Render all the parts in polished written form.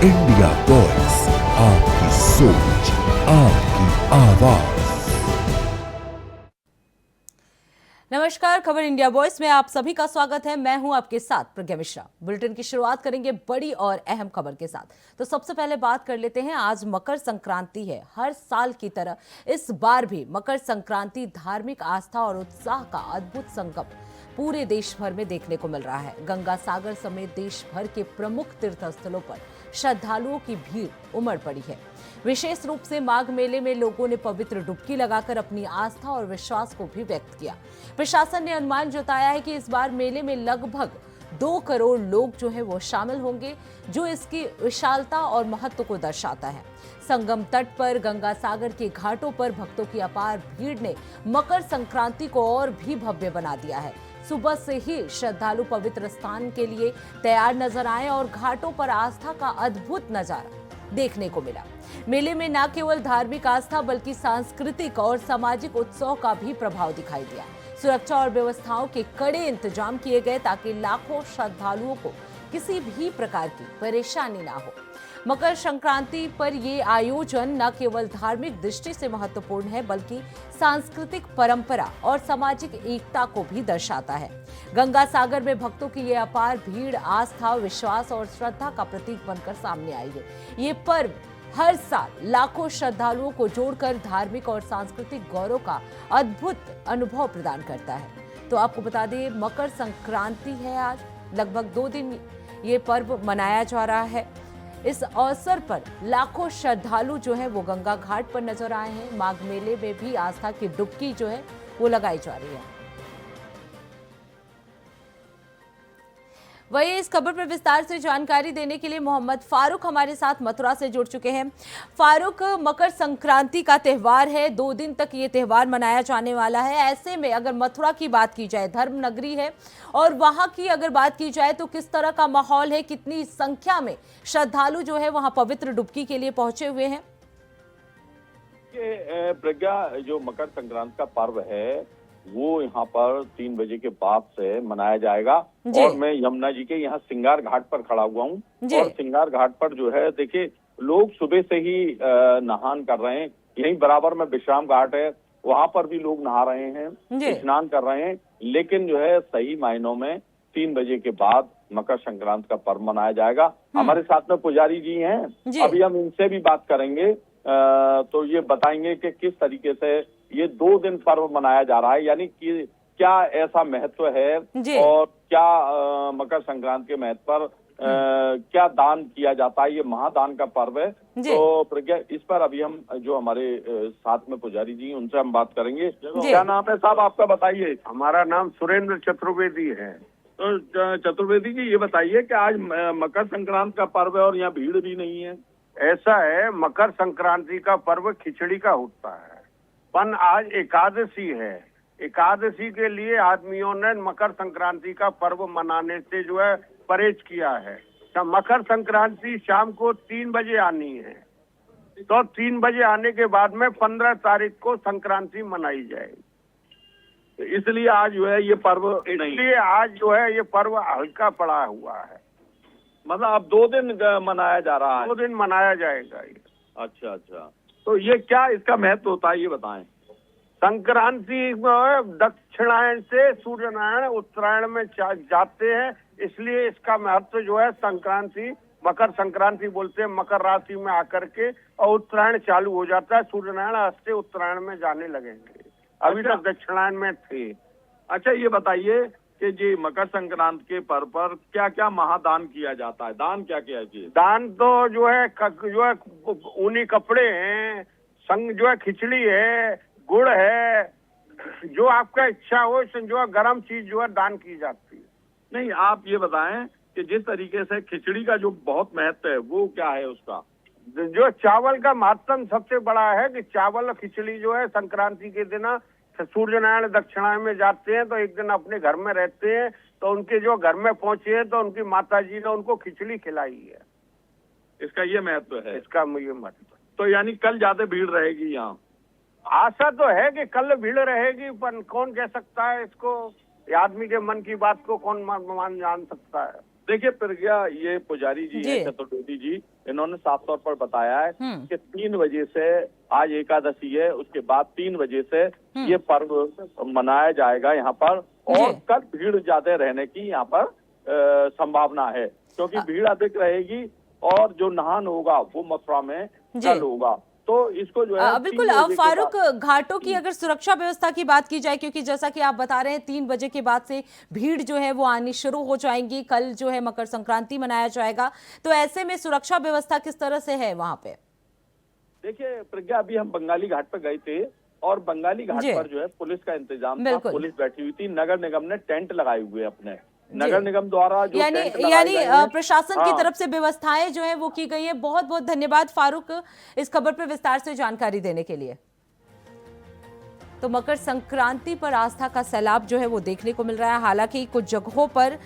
India voice, आपकी सोच, आपकी आवाज। नमस्कार, खबर इंडिया वॉइस में आप सभी का स्वागत है। मैं हूं आपके साथ प्रज्ञा मिश्रा। बुलेटिन की शुरुआत करेंगे बड़ी और अहम खबर के साथ। तो सबसे पहले बात कर लेते हैं, आज मकर संक्रांति है। हर साल की तरह इस बार भी मकर संक्रांति धार्मिक आस्था और उत्साह का अद्भुत संगम पूरे देश भर में देखने को मिल रहा है। गंगा सागर समेत देश भर के प्रमुख तीर्थ स्थलों पर श्रद्धालुओं की भीड़ उमड़ पड़ी है। विशेष रूप से माघ मेले में लोगों ने पवित्र डुबकी लगाकर अपनी आस्था और विश्वास को भी व्यक्त किया। प्रशासन ने अनुमान जताया है कि इस बार मेले में लगभग 2 करोड़ लोग जो है वो शामिल होंगे, जो इसकी विशालता और महत्व को दर्शाता है। संगम तट पर गंगा सागर के घाटों पर भक्तों की अपार भीड़ ने मकर संक्रांति को और भी भव्य बना दिया है। सुबह से ही श्रद्धालु पवित्र स्नान के लिए तैयार नजर आए और घाटों पर आस्था का अद्भुत नजारा देखने को मिला। मेले में न केवल धार्मिक आस्था बल्कि सांस्कृतिक और सामाजिक उत्सव का भी प्रभाव दिखाई दिया। सुरक्षा और व्यवस्थाओं के कड़े इंतजाम किए गए ताकि लाखों श्रद्धालुओं को किसी भी प्रकार की परेशानी ना हो। मकर संक्रांति पर ये आयोजन न केवल धार्मिक दृष्टि से महत्वपूर्ण है बल्कि सांस्कृतिक परंपरा और सामाजिक एकता को भी दर्शाता है। गंगा सागर में भक्तों की ये अपार भीड़ आस्था, विश्वास और श्रद्धा का प्रतीक बनकर सामने आई है। ये पर्व हर साल लाखों श्रद्धालुओं को जोड़कर धार्मिक और सांस्कृतिक गौरव का अद्भुत अनुभव प्रदान करता है। तो आपको बता दें, मकर संक्रांति है आज। लगभग 2 दिन ये पर्व मनाया जा रहा है। इस अवसर पर लाखों श्रद्धालु जो है वो गंगा घाट पर नजर आए हैं। माघ मेले में भी आस्था की डुबकी जो है वो लगाई जा रही है। वही इस खबर पर विस्तार से जानकारी देने के लिए मोहम्मद फारूक हमारे साथ मथुरा से जुड़ चुके हैं। फारूक, मकर संक्रांति का त्यौहार है, 2 दिन तक ये त्यौहार मनाया जाने वाला है। ऐसे में अगर मथुरा की बात की जाए, धर्म नगरी है, और वहां की अगर बात की जाए तो किस तरह का माहौल है, कितनी संख्या में श्रद्धालु जो है वहां पवित्र डुबकी के लिए पहुंचे हुए हैं? प्रज्ञा, जो मकर संक्रांति का पर्व है वो यहाँ पर 3 बजे के बाद से मनाया जाएगा। और मैं यमुना जी के यहाँ सिंगार घाट पर खड़ा हुआ हूँ और सिंगार घाट पर जो है देखिए लोग सुबह से ही नहान कर रहे हैं। यहीं बराबर में विश्राम घाट है, वहां पर भी लोग नहा रहे हैं, स्नान कर रहे हैं। लेकिन जो है सही मायनों में 3 बजे के बाद मकर संक्रांति का पर्व मनाया जाएगा। हमारे साथ में पुजारी जी हैं, अभी हम इनसे भी बात करेंगे तो ये बताएंगे कि किस तरीके से ये 2 दिन पर्व मनाया जा रहा है, यानी कि क्या ऐसा महत्व है और क्या मकर संक्रांति के महत्व पर क्या दान किया जाता है। ये महादान का पर्व है। तो प्रज्ञा, इस पर अभी हम जो हमारे साथ में पुजारी जी उनसे हम बात करेंगे। क्या नाम है साहब आपका, बताइए। हमारा नाम सुरेंद्र चतुर्वेदी है। तो चतुर्वेदी जी, ये बताइए कि आज मकर संक्रांति का पर्व है और यहाँ भीड़ भी नहीं है। ऐसा है, मकर संक्रांति का पर्व खिचड़ी का होता है, पर आज एकादशी है। एकादशी के लिए आदमियों ने मकर संक्रांति का पर्व मनाने से जो है परहेज किया है। तो मकर संक्रांति शाम को 3 बजे आनी है, तो 3 बजे आने के बाद में 15 तारीख को संक्रांति मनाई जाएगी। तो इसलिए आज जो है ये पर्व, इसलिए आज जो है ये पर्व हल्का पड़ा हुआ है। मतलब अब 2 दिन मनाया जा रहा है। 2 दिन मनाया जाएगा ये। अच्छा अच्छा, तो ये क्या इसका महत्व होता है, ये बताएं। संक्रांति दक्षिणायन से सूर्य नारायण उत्तरायण में जाते हैं, इसलिए इसका महत्व जो है संक्रांति, मकर संक्रांति बोलते हैं। मकर राशि में आकर के और उत्तरायण चालू हो जाता है। सूर्य नारायण हंसते उत्तरायण में जाने लगेंगे, अभी तक दक्षिणायन में थे। अच्छा, ये बताइए कि जी मकर संक्रांति के पर्व पर क्या क्या महादान किया जाता है? दान क्या क्या है? दान तो जो है ऊनी कपड़े हैं, संग जो है खिचड़ी है, गुड़ है, जो आपका इच्छा हो जो है गर्म चीज जो है दान की जाती है। नहीं, आप ये बताएं कि जिस तरीके से खिचड़ी का जो बहुत महत्व है वो क्या है उसका? जो चावल का महत्व सबसे बड़ा है कि चावल और खिचड़ी जो है संक्रांति के दिन सूर्य नारायण दक्षिणायन में जाते हैं तो एक दिन अपने घर में रहते हैं, तो उनके जो घर में पहुंचे हैं तो उनकी माता जी ने उनको खिचड़ी खिलाई है। इसका ये महत्व है। इसका ये महत्व। तो यानी कल ज्यादा भीड़ रहेगी यहाँ? आशा तो है कि कल भीड़ रहेगी, पर कौन कह सकता है इसको। आदमी के मन की बात को कौन जान सकता है। देखिए प्रज्ञा, ये पुजारी जी हैं चतुर्वेदी जी, इन्होंने साफ तौर पर बताया है कि 3 बजे से, आज एकादशी है, उसके बाद 3 बजे से ये पर्व मनाया जाएगा यहाँ पर। और कल भीड़ ज्यादा रहने की यहाँ पर संभावना है, क्योंकि भीड़ अधिक रहेगी और जो नहान होगा वो मथुरा में कल होगा। तो इसको जो है बिल्कुल फारूक, घाटों की अगर सुरक्षा व्यवस्था की बात की जाए, क्योंकि जैसा कि आप बता रहे हैं 3 बजे के बाद से भीड़ जो है वो आनी शुरू हो जाएंगी, कल जो है मकर संक्रांति मनाया जाएगा, तो ऐसे में सुरक्षा व्यवस्था किस तरह से है वहां पे? देखिए प्रज्ञा, अभी हम बंगाली घाट पर गए थे और बंगाली घाट पर जो है पुलिस का इंतजाम था, पुलिस बैठी हुई थी, नगर निगम ने टेंट लगाए हुए अपने, नगर निगम द्वारा जो यानी प्रशासन की तरफ से व्यवस्थाएं जो है वो की गई है। बहुत बहुत धन्यवाद फारूक इस खबर पर विस्तार से जानकारी देने के लिए। तो मकर संक्रांति पर आस्था का सैलाब जो है वो देखने को मिल रहा है। हालांकि कुछ जगहों पर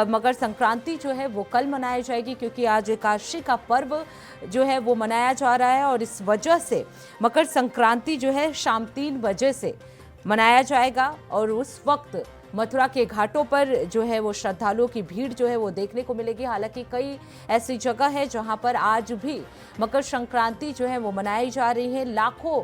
मकर संक्रांति जो है वो कल मनाई जाएगी, क्योंकि आज एकादशी का पर्व जो है वो मनाया जा रहा है और इस वजह से मकर संक्रांति जो है शाम 3 बजे से मनाया जाएगा। और उस वक्त मथुरा के घाटों पर जो है वो श्रद्धालुओं की भीड़ जो है वो देखने को मिलेगी। हालांकि कई ऐसी जगह है जहां पर आज भी मकर संक्रांति जो है वो मनाई जा रही है। लाखों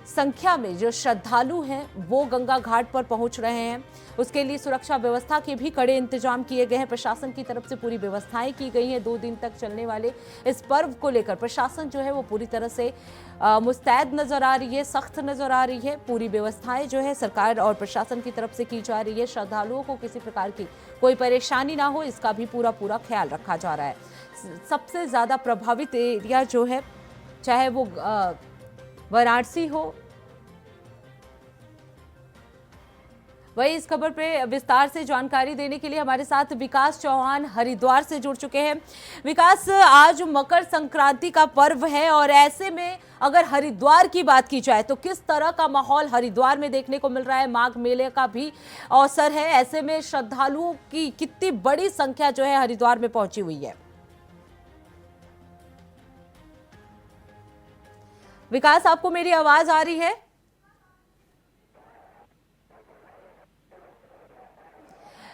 संख्या में जो श्रद्धालु हैं वो गंगा घाट पर पहुंच रहे हैं। उसके लिए सुरक्षा व्यवस्था के भी कड़े इंतजाम किए गए हैं। प्रशासन की तरफ से पूरी व्यवस्थाएं की गई हैं। 2 दिन तक चलने वाले इस पर्व को लेकर प्रशासन जो है वो पूरी तरह से मुस्तैद नजर आ रही है, सख्त नजर आ रही है। पूरी व्यवस्थाएं जो है सरकार और प्रशासन की तरफ से की जा रही है। श्रद्धालुओं को किसी प्रकार की कोई परेशानी ना हो, इसका भी पूरा ख्याल रखा जा रहा है। सबसे ज्यादा प्रभावित एरिया जो है, चाहे वो वाराणसी हो, वही इस खबर पे विस्तार से जानकारी देने के लिए हमारे साथ विकास चौहान हरिद्वार से जुड़ चुके हैं। विकास, आज मकर संक्रांति का पर्व है और ऐसे में अगर हरिद्वार की बात की जाए तो किस तरह का माहौल हरिद्वार में देखने को मिल रहा है? माघ मेले का भी अवसर है, ऐसे में श्रद्धालुओं की कितनी बड़ी संख्या जो है हरिद्वार में पहुंची हुई है? विकास, आपको मेरी आवाज आ रही है?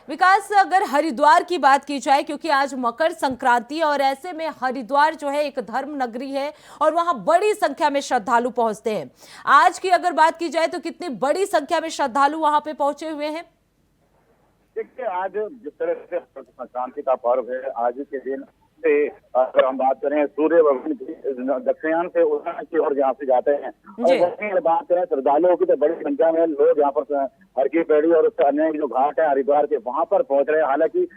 विकास, अगर हरिद्वार की बात की जाए, क्योंकि आज मकर संक्रांति और ऐसे में हरिद्वार जो है एक धर्म नगरी है और वहां बड़ी संख्या में श्रद्धालु पहुंचते हैं। आज की अगर बात की जाए तो कितनी बड़ी संख्या में श्रद्धालु वहां पे पहुंचे हुए हैं? देखिए, आज जिस तरह से संक्रांति का पर्व है, आज के दिन से अगर हम बात करें सूर्य भगवान की दक्षिणायन से उत्तरायण की ओर जहाँ से जाते हैं, और बात करें श्रद्धालुओं की तो बड़ी संख्या में लोग यहाँ पर हर की पेड़ी और उसके अन्य जो घाट है हरिद्वार के, वहां पर पहुंच रहे हैं। हालांकि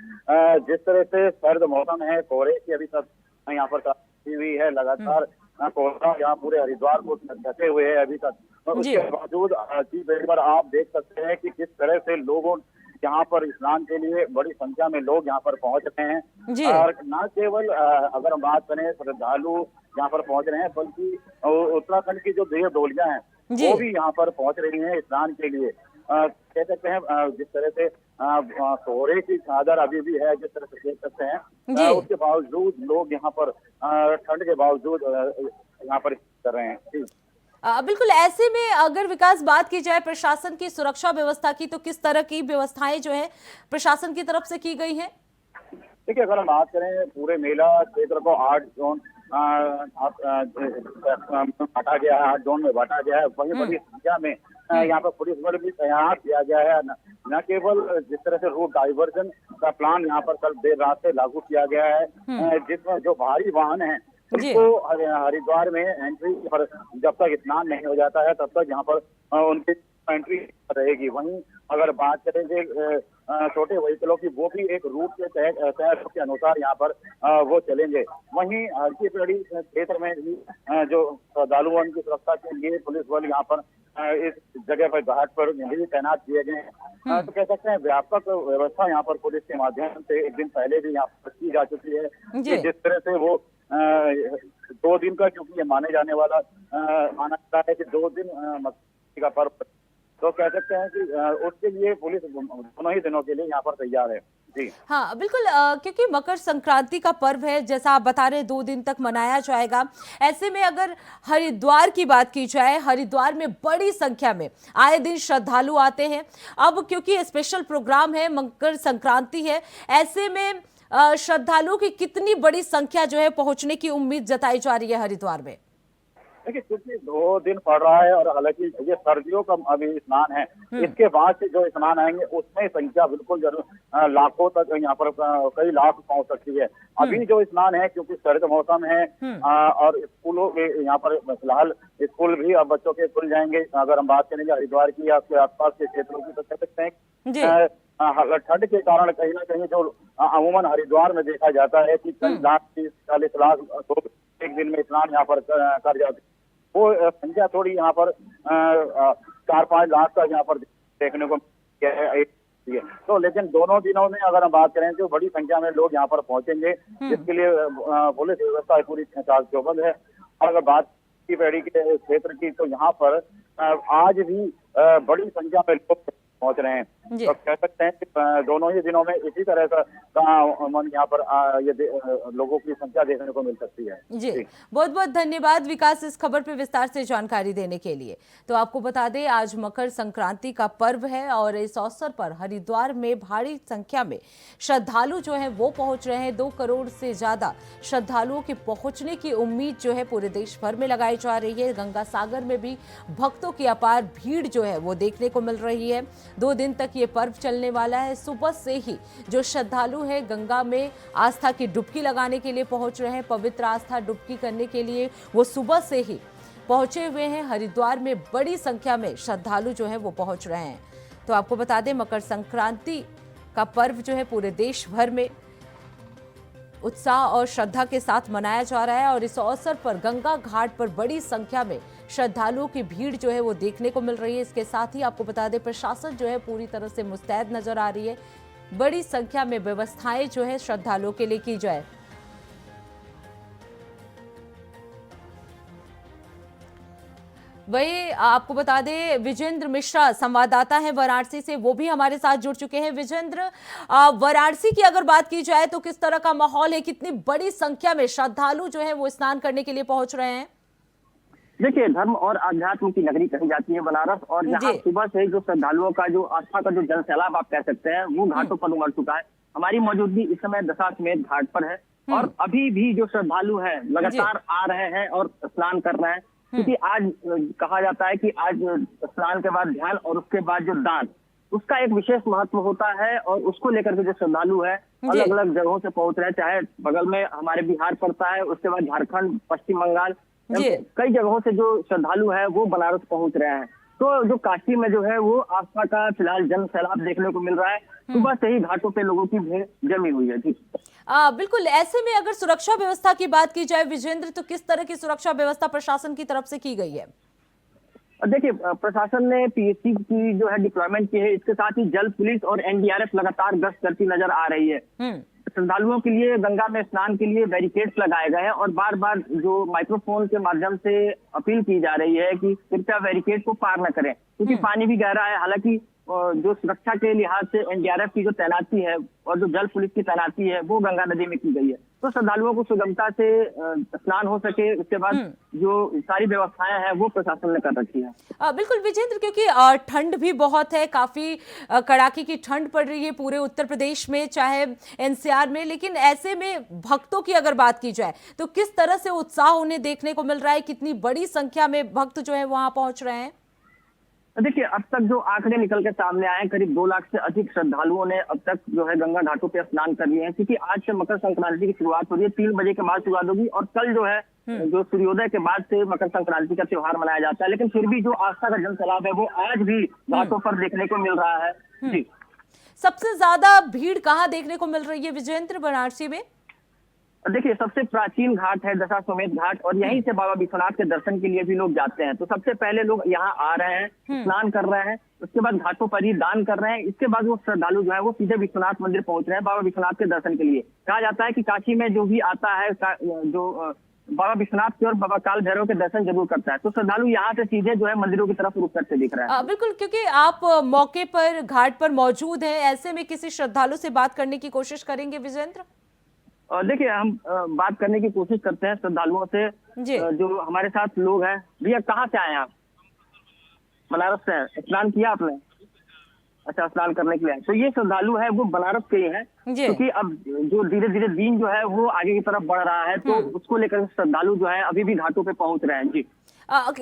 जिस तरह से सर्द मौसम है, कोहरे की अभी तक यहाँ पर काफी हुई है, लगातार कोहरा यहाँ पूरे हरिद्वार को ढके हुए है अभी तक। उसके बावजूद की पेड़ी पर आप देख सकते हैं कि किस तरह से लोगों यहाँ पर स्नान के लिए बड़ी संख्या में लोग यहाँ पर पहुंच रहे हैं। और न केवल अगर हम बात करें श्रद्धालु यहाँ पर पहुंच रहे हैं, बल्कि उत्तराखंड की जो देव डोलियां हैं वो भी यहाँ पर पहुंच रही हैं स्नान के लिए। कह सकते हैं जिस तरह से कोहरे की चादर अभी भी है, जिस तरह से देख सकते हैं, उसके बावजूद लोग यहाँ पर ठंड के बावजूद यहाँ पर कर रहे हैं। बिल्कुल, ऐसे में अगर विकास बात की जाए प्रशासन की सुरक्षा व्यवस्था की, तो किस तरह की व्यवस्थाएं जो है प्रशासन की तरफ से की गई हैं? देखिए, अगर हम बात करें पूरे मेला क्षेत्र को 8 जोन बांटा गया है, 8 जोन में बांटा गया है। वही बड़ी संख्या में यहाँ पर पुलिस बल भी तैनात किया गया है। न केवल जिस तरह से रूट डाइवर्जन का प्लान यहाँ पर कल देर रात से लागू किया गया है, जिसमें जो भारी वाहन है उनको हरिद्वार में एंट्री पर जब तक स्नान नहीं हो जाता है तब तक यहाँ पर उनकी एंट्री रहेगी। वहीं अगर बात करेंगे छोटे व्हीकलों की, वो भी एक रूट के तहत के अनुसार यहाँ पर वो चलेंगे। वहीं हल्की पेड़ी क्षेत्र में भी जो श्रद्धालुओं की सुरक्षा के लिए पुलिस बल यहाँ पर इस जगह पर घाट पर भी तैनात किए गए हैं। तो कह सकते हैं व्यापक व्यवस्था यहाँ पर पुलिस के माध्यम से एक दिन पहले भी यहाँ पर की जा चुकी है। जिस तरह से वो 2 दिन का, क्योंकि ये माने जाने वाला माना जाता है कि 2 दिन मकर का पर्व, तो कह सकते हैं कि उसके लिए पुलिस दोनों ही दिनों के लिए यहाँ पर तैयार है। जी हाँ, बिल्कुल, क्योंकि मकर संक्रांति का पर्व है, जैसा आप बता रहे हैं 2 दिन तक मनाया जाएगा। ऐसे में अगर हरिद्वार की बात की जाए, हरिद्वार में बड़ी संख्या में आए दिन श्रद्धालु आते हैं। अब क्योंकि स्पेशल प्रोग्राम है, मकर संक्रांति है, ऐसे में श्रद्धालुओं की कितनी बड़ी संख्या जो है पहुंचने की उम्मीद जताई जा रही है हरिद्वार में? देखिए, क्योंकि 2 दिन पड़ रहा है और हालांकि ये सर्दियों का अभी स्नान है, इसके बाद से जो स्नान आएंगे उसमें संख्या बिल्कुल जरूर लाखों तक यहाँ पर कई लाख पहुंच सकती है। अभी जो स्नान है क्योंकि सर्द मौसम है और स्कूलों के यहाँ पर फिलहाल स्कूल भी अब बच्चों के खुल जाएंगे। अगर हम बात करेंगे हरिद्वार की या उसके आसपास के क्षेत्रों की तो कह सकते हैं ठंड के कारण कहीं ना कहीं जो अमूमन हरिद्वार में देखा जाता है कि कई लाख 30-40 लाख लोग एक दिन में स्नान यहाँ पर कर जाते हैं, वो संख्या थोड़ी यहाँ पर 4-5 लाख तक यहाँ पर देखने को है। तो लेकिन दोनों दिनों में अगर हम बात करें तो बड़ी संख्या में लोग यहाँ पर पहुंचेंगे, जिसके लिए पुलिस व्यवस्था पूरी चौबंद है। और अगर बात की पेड़ी के क्षेत्र की तो यहाँ पर आज भी बड़ी संख्या में लोग पहुंच रहे हैं। तो कह सकते हैं कि दोनों ही दिनों में इसी तरह का मन यहाँ पर लोगों की संख्या देखने को मिल सकती है। जी, बहुत बहुत धन्यवाद विकास इस खबर पे विस्तार से जानकारी देने के लिए। तो आपको बता दें आज मकर संक्रांति का पर्व है और इस अवसर पर हरिद्वार में भारी संख्या में श्रद्धालु जो है वो पहुंच रहे हैं। 2 करोड़ से ज्यादा श्रद्धालुओं के पहुंचने की उम्मीद जो है पूरे देश भर में लगाई जा रही है। गंगा सागर में भी भक्तों की अपार भीड़ जो है वो देखने को मिल रही है। 2 दिन तक ये पर्व चलने वाला है। सुबह से ही जो श्रद्धालु हैं गंगा में आस्था की डुबकी लगाने के लिए पहुंच रहे हैं। पवित्र आस्था डुबकी करने के लिए वो सुबह से ही पहुंचे हुए हैं। हरिद्वार में बड़ी संख्या में श्रद्धालु जो है वो पहुंच रहे हैं। तो आपको बता दें मकर संक्रांति का पर्व जो है पूरे देश भर में उत्साह और श्रद्धा के साथ मनाया जा रहा है और इस अवसर पर गंगा घाट पर बड़ी संख्या में श्रद्धालुओं की भीड़ जो है वो देखने को मिल रही है। इसके साथ ही आपको बता दें प्रशासन जो है पूरी तरह से मुस्तैद नजर आ रही है। बड़ी संख्या में व्यवस्थाएं जो है श्रद्धालुओं के लिए की जाए। वही आपको बता दें विजेंद्र मिश्रा संवाददाता है वाराणसी से, वो भी हमारे साथ जुड़ चुके हैं। विजेंद्र, वाराणसी की अगर बात की जाए तो किस तरह का माहौल है, कितनी बड़ी संख्या में श्रद्धालु जो है वो स्नान करने के लिए पहुंच रहे हैं? देखिए, धर्म और आध्यात्म की नगरी कही जाती है बनारस और यहाँ सुबह से जो श्रद्धालुओं का जो आस्था का जो जनसैलाब आप कह सकते हैं वो घाटों पर उमड़ चुका है। हमारी मौजूदगी इस समय दशाश्वमेध घाट पर है और अभी भी जो श्रद्धालु हैं लगातार आ रहे हैं और स्नान कर रहे हैं, क्योंकि आज कहा जाता है कि आज स्नान के बाद ध्यान और उसके बाद जो दान उसका एक विशेष महत्व होता है और उसको लेकर के जो श्रद्धालु है अलग अलग जगहों से पहुंच रहे हैं। चाहे बगल में हमारे बिहार पड़ता है, उसके बाद झारखंड, पश्चिम बंगाल, कई जगहों से जो श्रद्धालु है वो बनारस पहुंच रहे हैं। तो जो काशी में जो है वो आस्था का फिलहाल जन सैलाब देखने को मिल रहा है। सुबह से ही घाटों पे लोगों की भीड़ जमी हुई है। जी बिल्कुल। ऐसे में अगर सुरक्षा व्यवस्था की बात की जाए विजेंद्र, तो किस तरह की सुरक्षा व्यवस्था प्रशासन की तरफ से की गई है? देखिए, प्रशासन ने पीएससी की जो है डिप्लॉयमेंट की है, इसके साथ ही जल पुलिस और एनडीआरएफ लगातार गश्त करती नजर आ रही है। श्रद्धालुओं के लिए गंगा में स्नान के लिए बैरिकेड्स लगाए गए हैं और बार बार जो माइक्रोफोन के माध्यम से अपील की जा रही है कि कृपया बैरिकेड को पार न करें, क्योंकि पानी भी गहरा है। हालांकि जो सुरक्षा के लिहाज से एनडीआरएफ की जो तैनाती है और जो जल पुलिस की तैनाती है वो गंगा नदी में की गई है, तो श्रद्धालुओं को सुगमता से स्नान हो सके, उसके बाद जो सारी व्यवस्थाएं हैं वो प्रशासन ने कर रखी है। बिल्कुल विजेंद्र, क्योंकि ठंड भी बहुत है, काफी कड़ाके की ठंड पड़ रही है पूरे उत्तर प्रदेश में, चाहे एनसीआर में, लेकिन ऐसे में भक्तों की अगर बात की जाए तो किस तरह से उत्साह उन्हें देखने को मिल रहा है? कितनी बड़ी संख्या में भक्त जो है वहां पहुंच रहे हैं? देखिए, अब तक जो आंकड़े निकल के सामने आए, करीब 2 लाख से अधिक श्रद्धालुओं ने अब तक जो है गंगा घाटों पे स्नान कर लिए हैं, क्योंकि आज से मकर संक्रांति की शुरुआत हो रही है। 3 बजे के बाद शुरुआत होगी और कल जो है जो सूर्योदय के बाद से मकर संक्रांति का त्योहार मनाया जाता है। लेकिन फिर भी जो आस्था का जनसैलाब है वो आज भी घाटों पर देखने को मिल रहा है। जी, सबसे ज्यादा भीड़ कहाँ देखने को मिल रही है विजेंद्र वाराणसी में? देखिए, सबसे प्राचीन घाट है दशाश्वमेध घाट और यहीं से बाबा विश्वनाथ के दर्शन के लिए भी लोग जाते हैं। तो सबसे पहले लोग यहाँ आ रहे हैं, स्नान कर रहे हैं, उसके बाद घाटों पर ही दान कर रहे हैं। इसके बाद वो श्रद्धालु जो है वो सीधे विश्वनाथ मंदिर पहुंच रहे हैं बाबा विश्वनाथ के दर्शन के लिए। कहा जाता है कि काशी में जो भी आता है जो बाबा विश्वनाथ के और बाबा काल भैरव के दर्शन जरूर करता है, तो श्रद्धालु यहाँ से सीधे जो है मंदिरों की तरफ रुख करते दिख रहा है। बिल्कुल, क्योंकि आप मौके पर घाट पर मौजूद हैं, ऐसे में किसी श्रद्धालु से बात करने की कोशिश करेंगे विजेंद्र? देखिए, हम बात करने की कोशिश करते हैं श्रद्धालुओं से जो हमारे साथ लोग हैं। भैया, कहाँ से आए आप? बनारस से। स्नान किया आपने? अच्छा स्नान करने के लिए। तो ये श्रद्धालु है वो बनारस के ही हैं, क्योंकि अब जो धीरे धीरे दिन जो है वो आगे की तरफ बढ़ रहा है, तो उसको लेकर श्रद्धालु जो है अभी भी घाटों पे पहुंच रहे हैं। जी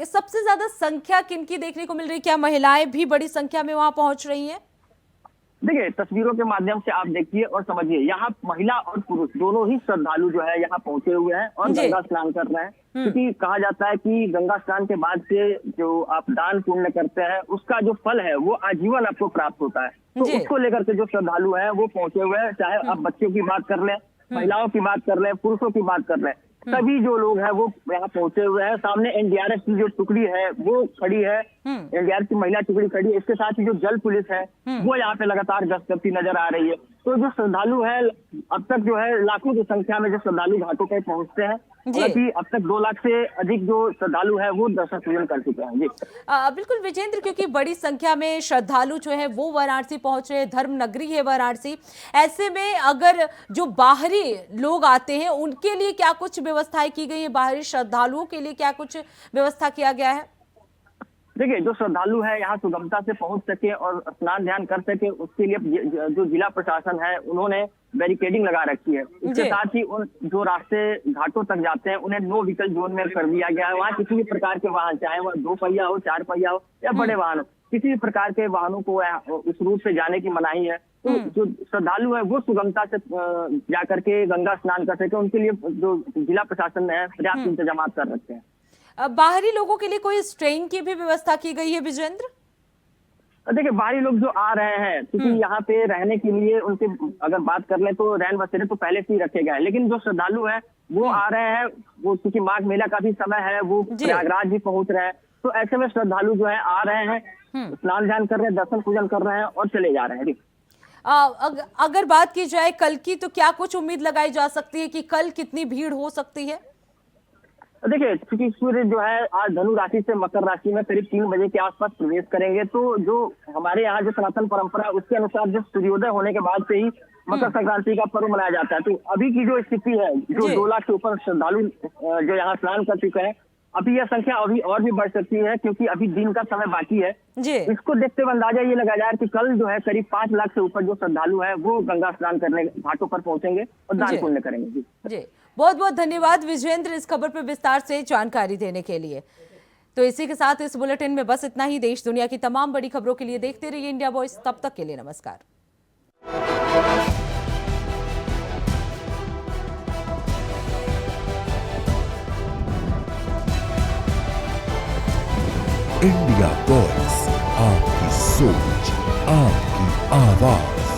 सबसे ज्यादा संख्या किनकी देखने को मिल रही है? क्या महिलाएं भी बड़ी संख्या में वहां पहुंच रही हैं? देखिए, तस्वीरों के माध्यम से आप देखिए और समझिए, यहाँ महिला और पुरुष दोनों ही श्रद्धालु जो है यहाँ पहुंचे हुए हैं और गंगा स्नान कर रहे हैं। क्योंकि कहा जाता है कि गंगा स्नान के बाद से जो आप दान पुण्य करते हैं उसका जो फल है वो आजीवन आपको प्राप्त होता है। तो उसको लेकर के जो श्रद्धालु हैं वो पहुंचे हुए हैं। चाहे आप बच्चों की बात कर लें, महिलाओं की बात कर लें, पुरुषों की बात कर लें, सभी जो लोग हैं वो यहाँ पहुंचे हुए हैं। सामने एनडीआरएफ की जो टुकड़ी है वो खड़ी है, एनडीआरएफ की महिला टुकड़ी खड़ी है। इसके साथ ही जो जल पुलिस है वो यहाँ पे लगातार गश्त करती नजर आ रही है। तो जो श्रद्धालु है, अब तक जो है लाखों की संख्या में जो श्रद्धालु घाटों पे पहुंचते हैं, हालांकि अब तक 2 लाख से अधिक जो श्रद्धालु है वो दर्शन पूजन कर चुके हैं। जी बिल्कुल विजेंद्र, क्योंकि बड़ी संख्या में श्रद्धालु जो है वो वाराणसी पहुंच रहे हैं, धर्म नगरी है वाराणसी। ऐसे में अगर जो बाहरी लोग आते हैं उनके लिए क्या कुछ व्यवस्थाएं की गई है? बाहरी श्रद्धालुओं के लिए क्या कुछ व्यवस्था किया गया है? देखिए, जो श्रद्धालु है यहाँ सुगमता से पहुंच सके और स्नान ध्यान कर सके, उसके लिए जो जिला प्रशासन है उन्होंने बैरिकेडिंग लगा रखी है। इसके साथ ही उन जो रास्ते घाटों तक जाते हैं उन्हें नो व्हीकल जोन में कर दिया गया है। वहाँ किसी भी प्रकार के वाहन, चाहे वह 2 पहिया हो, 4 पहिया हो या बड़े वाहन हो, किसी भी प्रकार के वाहनों को उस रूट से जाने की मनाही है। तो जो श्रद्धालु है वो सुगमता से जाकर के गंगा स्नान कर सके, उनके लिए जो जिला प्रशासन ने पर्याप्त इंतजाम कर रखे हैं। बाहरी लोगों के लिए कोई स्ट्रेन की भी व्यवस्था की गई है विजेंद्र? देखिए, बाहरी लोग जो आ रहे हैं, क्योंकि यहाँ पे रहने के लिए उनके अगर बात कर लें तो रैन बसेरे तो पहले से ही रखे गए हैं, लेकिन जो श्रद्धालु है वो आ रहे हैं, वो क्योंकि माघ मेला का भी समय है, वो प्रयागराज भी पहुंच रहे हैं। तो ऐसे में श्रद्धालु जो है आ रहे हैं, स्नान ध्यान कर रहे हैं, दर्शन पूजन कर रहे हैं और चले जा रहे हैं। अगर बात की जाए कल की, तो क्या कुछ उम्मीद लगाई जा सकती है कि कल कितनी भीड़ हो सकती है? देखिए, क्योंकि सूर्य जो है आज धनु राशि से मकर राशि में करीब 3 बजे के आसपास प्रवेश करेंगे, तो जो हमारे यहाँ जो सनातन परंपरा है उसके अनुसार जो सूर्योदय होने के बाद से ही मकर संक्रांति का पर्व मनाया जाता है। तो अभी की जो स्थिति है, जो 2 लाख से ऊपर श्रद्धालु जो यहाँ स्नान कर चुके हैं, अभी यह संख्या अभी और भी बढ़ सकती है, क्योंकि अभी दिन का समय बाकी है। इसको देखते हुए अंदाजा ये लगाया जाए कि कल जो है करीब 5 लाख से ऊपर जो श्रद्धालु है वो गंगा स्नान करने घाटों पर पहुंचेंगे और दान पुण्य करेंगे। जी बहुत बहुत धन्यवाद विजेंद्र इस खबर पर विस्तार से जानकारी देने के लिए। तो इसी के साथ इस बुलेटिन में बस इतना ही। देश दुनिया की तमाम बड़ी खबरों के लिए देखते रहिए इंडिया वॉइस। तब तक के लिए नमस्कार। इंडिया वॉइस, आपकी सोच, आपकी आवाज।